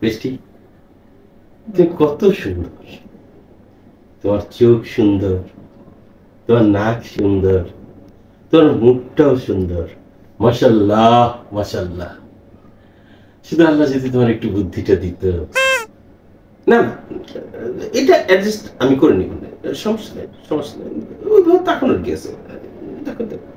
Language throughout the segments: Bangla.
বৃষ্টি, তুমি কত সুন্দর। তোমার চোখ সুন্দর, তোমার নাক সুন্দর, তোমার মুখটাও সুন্দর। মাশাআল্লাহ মাশাআল্লাহ। শুধু আল্লাহ যদি তোমার একটু বুদ্ধিটা দিত। না না, এটা অ্যাডজাস্ট আমি করে নিব, সমস্যা নেই সমস্যা নেই। ওইভাবে তাকানোর কি আছে? দেখো দেখো।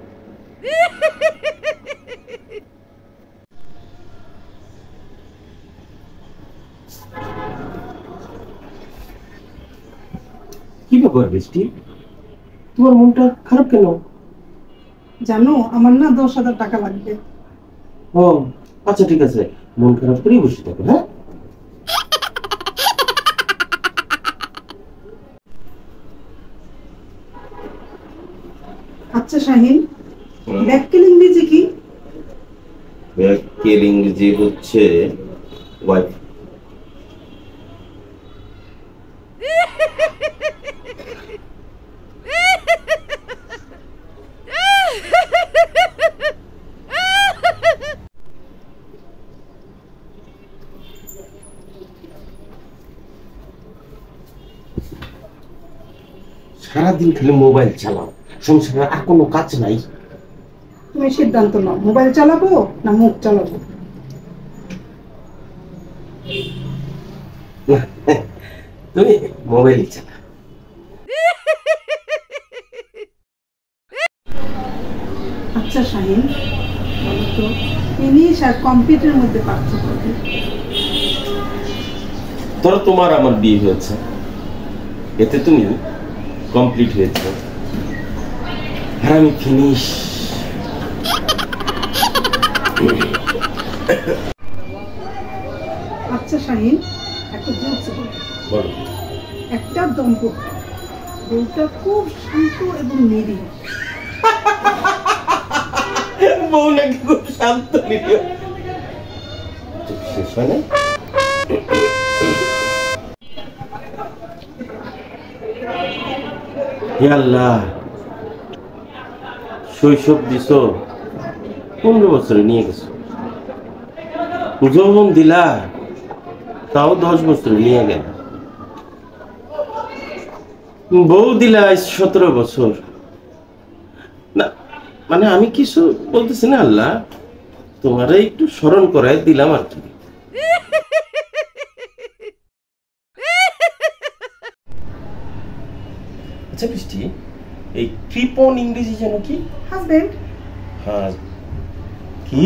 কি ব্যাপার বৃষ্টি, তোমার মনটা খারাপ কেন? জানো, আমার না 10,000 টাকা লাগবে। ও আচ্ছা ঠিক আছে, মন খারাপ করেই বসে থাকো। হ্যাঁ আচ্ছা শাহিন, ব্যাককেল ইংরেজি কি? ব্যাকের ইংরেজি হচ্ছে ওয়াইফ। সারাদিন খালি মোবাইল চালাও, সংসারে আর কোনো কাজ নাই। তুমি সিদ্ধান্ত নাও, মোবাইল চালাবো না মুখ চালাবো। তুমি মোবাইল চালাও। আচ্ছা শাহিন, বলো তো ইংলিশ আর কম্পিউটারের মধ্যে পার্থক্য কি? ধরো তোমার আমার বিয়ে হয়েছে, এতে তুমি কমপ্লিট হয়েছে আর আমি ফিনিশ। আচ্ছা শাহিন, একটা জোকস বলো। একটা দম্পতি, বউটা খুব শান্ত এবং নিরীহ। বউ নাকি খুব শান্ত নিরীহ। শেষ হয় না? হে আল্লাহ, শৈশব দিছ 15 বছরে নিয়ে গেছো, যৌবন দিলা তাও 10 বছরে নিয়ে গেল, বউ দিলা 17 বছর। না মানে আমি কিছু বলতেছি না আল্লাহ, তোমার একটু স্মরণ করাই দিলাম আর কি। আচ্ছা বৃষ্টি, এই কৃপণ ইংরেজি যেন কি? হাজবেন্ড। হ্যাঁ কি?